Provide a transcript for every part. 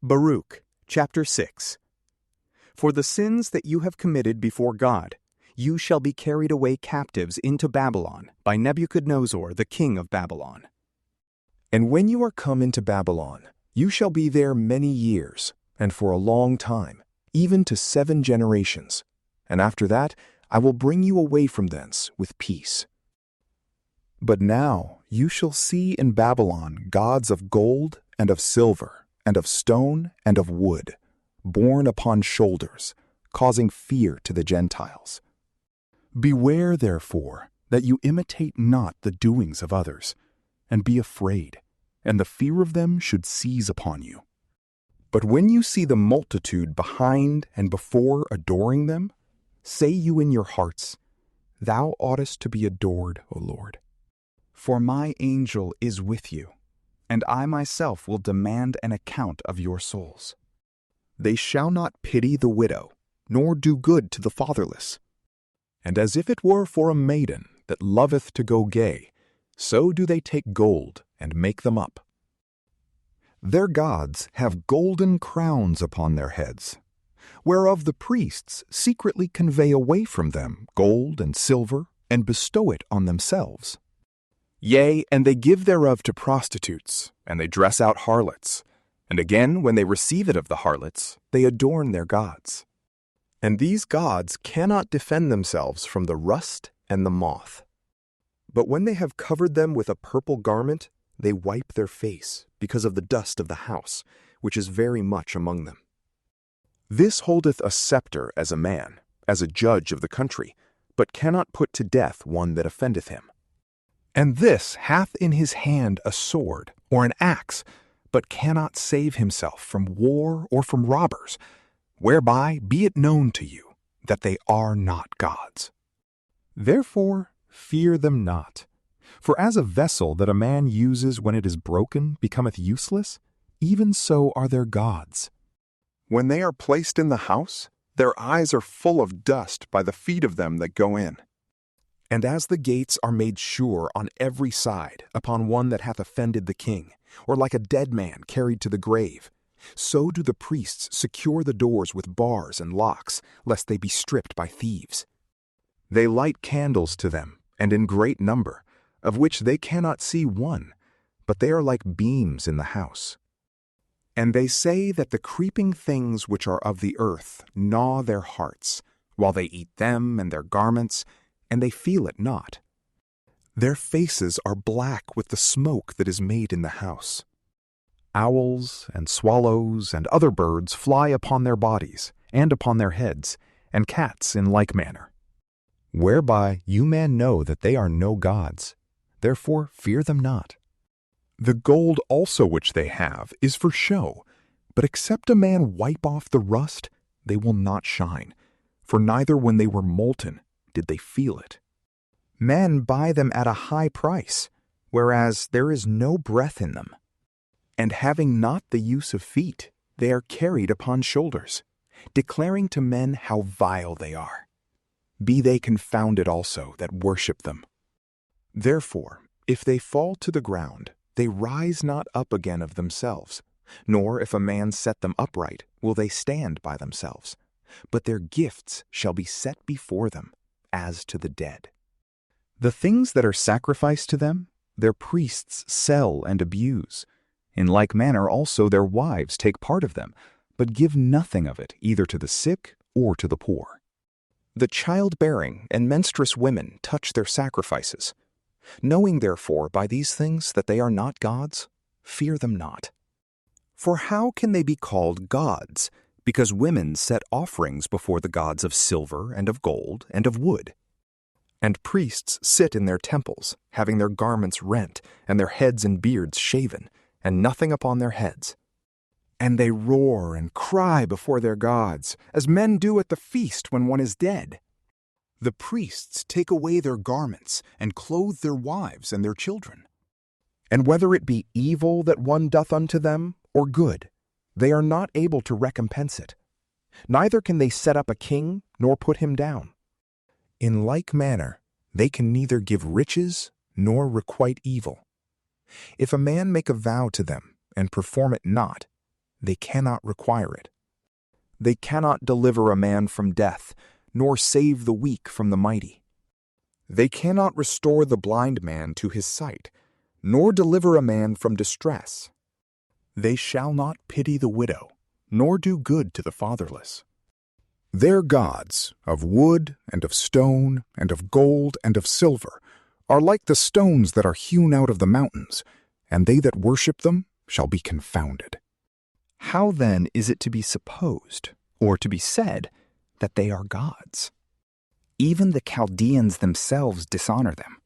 Baruch, chapter 6. For the sins that you have committed before God, you shall be carried away captives into Babylon by Nabuchodonosor the king of Babylon. And when you are come into Babylon, you shall be there many years, and for a long time, even to 7 generations. And after that, I will bring you away from thence with peace. But now you shall see in Babylon gods of gold and of silver, and of stone and of wood, borne upon shoulders, causing fear to the Gentiles. Beware, therefore, that you imitate not the doings of others, and be afraid, and the fear of them should seize upon you. But when you see the multitude behind and before adoring them, say you in your hearts, Thou oughtest to be adored, O Lord. For my angel is with you, and I myself will demand an account of your souls. They shall not pity the widow, nor do good to the fatherless. And as if it were for a maiden that loveth to go gay, so do they take gold and make them up. Their gods have golden crowns upon their heads, whereof the priests secretly convey away from them gold and silver, and bestow it on themselves. Yea, and they give thereof to prostitutes, and they dress out harlots. And again, when they receive it of the harlots, they adorn their gods. And these gods cannot defend themselves from the rust and the moth. But when they have covered them with a purple garment, they wipe their face, because of the dust of the house, which is very much among them. This holdeth a scepter as a man, as a judge of the country, but cannot put to death one that offendeth him. And this hath in his hand a sword or an axe, but cannot save himself from war or from robbers, whereby be it known to you that they are not gods. Therefore fear them not. For as a vessel that a man uses when it is broken becometh useless, even so are their gods. When they are placed in the house, their eyes are full of dust by the feet of them that go in. And as the gates are made sure on every side upon one that hath offended the king, or like a dead man carried to the grave, so do the priests secure the doors with bars and locks, lest they be stripped by thieves. They light candles to them, and in great number, of which they cannot see one, but they are like beams in the house. And they say that the creeping things which are of the earth gnaw their hearts, while they eat them and their garments, and they feel it not. Their faces are black with the smoke that is made in the house. Owls and swallows and other birds fly upon their bodies, and upon their heads, and cats in like manner. Whereby you man know that they are no gods, therefore fear them not. The gold also which they have is for show, but except a man wipe off the rust, they will not shine, for neither when they were molten did they feel it. Men buy them at a high price, whereas there is no breath in them. And having not the use of feet, they are carried upon shoulders, declaring to men how vile they are. Be they confounded also that worship them. Therefore, if they fall to the ground, they rise not up again of themselves, nor if a man set them upright, will they stand by themselves. But their gifts shall be set before them, as to the dead. The things that are sacrificed to them, their priests sell and abuse. In like manner also their wives take part of them, but give nothing of it either to the sick or to the poor. The childbearing and menstruous women touch their sacrifices. Knowing therefore by these things that they are not gods, fear them not. For how can they be called gods, because women set offerings before the gods of silver and of gold and of wood? And priests sit in their temples, having their garments rent, and their heads and beards shaven, and nothing upon their heads. And they roar and cry before their gods, as men do at the feast when one is dead. The priests take away their garments, and clothe their wives and their children. And whether it be evil that one doth unto them, or good, they are not able to recompense it. Neither can they set up a king, nor put him down. In like manner, they can neither give riches, nor requite evil. If a man make a vow to them, and perform it not, they cannot require it. They cannot deliver a man from death, nor save the weak from the mighty. They cannot restore the blind man to his sight, nor deliver a man from distress. They shall not pity the widow, nor do good to the fatherless. Their gods, of wood and of stone and of gold and of silver, are like the stones that are hewn out of the mountains, and they that worship them shall be confounded. How then is it to be supposed, or to be said, that they are gods? Even the Chaldeans themselves dishonor them,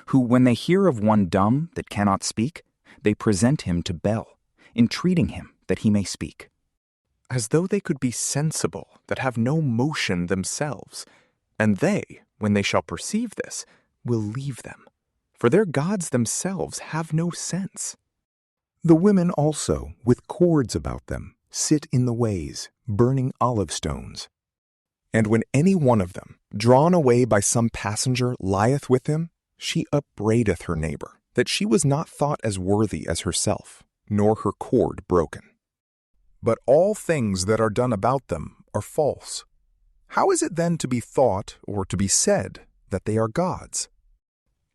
who, when they hear of one dumb that cannot speak, they present him to Bel, entreating him that he may speak. As though they could be sensible that have no motion themselves, and they, when they shall perceive this, will leave them, for their gods themselves have no sense. The women also, with cords about them, sit in the ways, burning olive stones. And when any one of them, drawn away by some passenger, lieth with him, she upbraideth her neighbor, that she was not thought as worthy as herself, nor her cord broken. But all things that are done about them are false. How is it then to be thought, or to be said, that they are gods?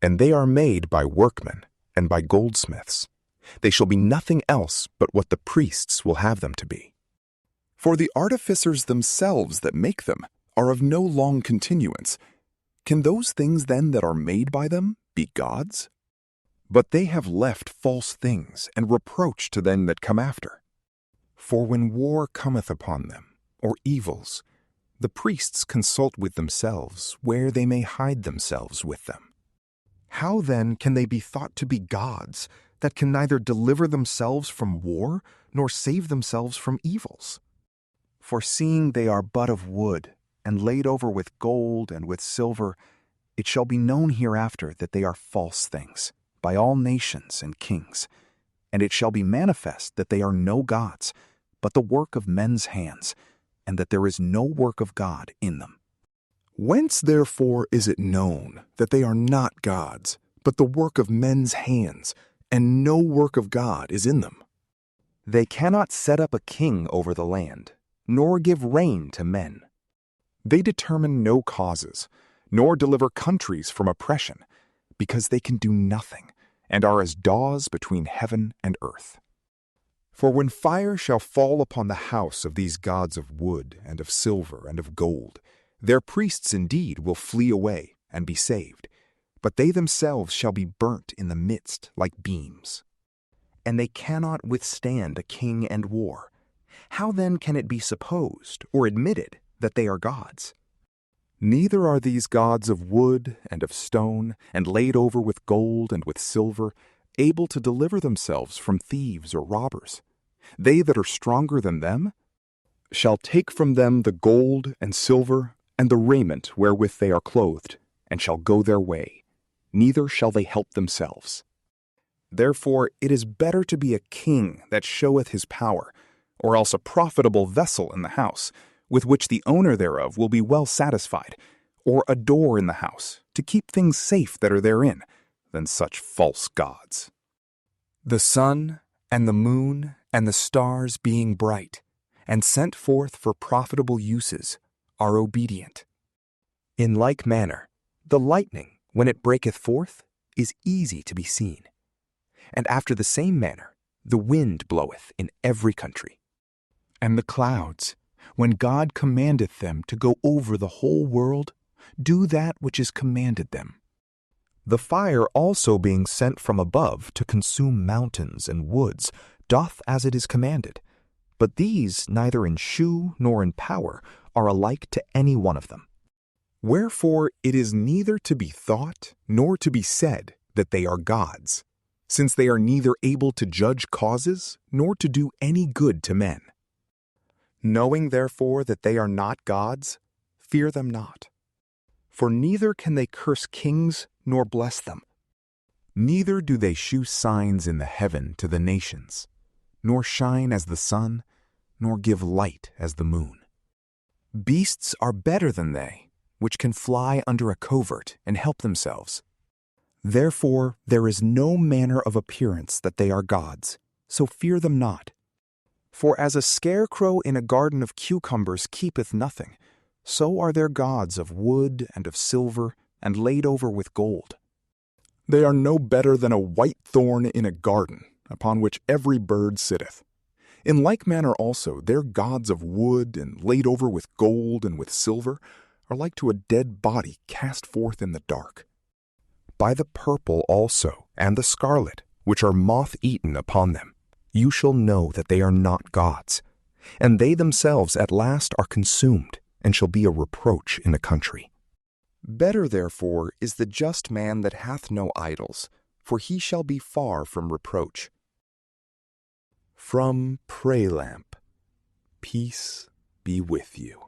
And they are made by workmen, and by goldsmiths. They shall be nothing else but what the priests will have them to be. For the artificers themselves that make them are of no long continuance. Can those things then that are made by them be gods? But they have left false things and reproach to them that come after. For when war cometh upon them, or evils, the priests consult with themselves where they may hide themselves with them. How then can they be thought to be gods that can neither deliver themselves from war nor save themselves from evils? For seeing they are but of wood, and laid over with gold and with silver, it shall be known hereafter that they are false things, by all nations and kings. And it shall be manifest that they are no gods, but the work of men's hands, and that there is no work of God in them. Whence therefore is it known that they are not gods, but the work of men's hands, and no work of God is in them? They cannot set up a king over the land, nor give reign to men. They determine no causes, nor deliver countries from oppression, because they can do nothing, and are as daws between heaven and earth. For when fire shall fall upon the house of these gods of wood and of silver and of gold, their priests indeed will flee away and be saved, but they themselves shall be burnt in the midst like beams. And they cannot withstand a king and war. How then can it be supposed or admitted that they are gods? Neither are these gods of wood and of stone, and laid over with gold and with silver, able to deliver themselves from thieves or robbers. They that are stronger than them shall take from them the gold and silver and the raiment wherewith they are clothed, and shall go their way, neither shall they help themselves. Therefore it is better to be a king that showeth his power, or else a profitable vessel in the house, with which the owner thereof will be well satisfied, or a door in the house, to keep things safe that are therein, than such false gods. The sun and the moon and the stars being bright, and sent forth for profitable uses, are obedient. In like manner, the lightning, when it breaketh forth, is easy to be seen. And after the same manner, the wind bloweth in every country. And the clouds, when God commandeth them to go over the whole world, do that which is commanded them. The fire also being sent from above to consume mountains and woods, doth as it is commanded. But these, neither in shew nor in power, are alike to any one of them. Wherefore it is neither to be thought nor to be said that they are gods, since they are neither able to judge causes nor to do any good to men. Knowing therefore that they are not gods, fear them not. For neither can they curse kings nor bless them. Neither do they shew signs in the heaven to the nations, nor shine as the sun, nor give light as the moon. Beasts are better than they, which can fly under a covert and help themselves. Therefore there is no manner of appearance that they are gods, so fear them not. For as a scarecrow in a garden of cucumbers keepeth nothing, so are their gods of wood and of silver, and laid over with gold. They are no better than a white thorn in a garden, upon which every bird sitteth. In like manner also their gods of wood, and laid over with gold and with silver, are like to a dead body cast forth in the dark. By the purple also, and the scarlet, which are moth-eaten upon them, you shall know that they are not gods, and they themselves at last are consumed, and shall be a reproach in the country. Better therefore is the just man that hath no idols, for he shall be far from reproach. From PrayLamp, peace be with you.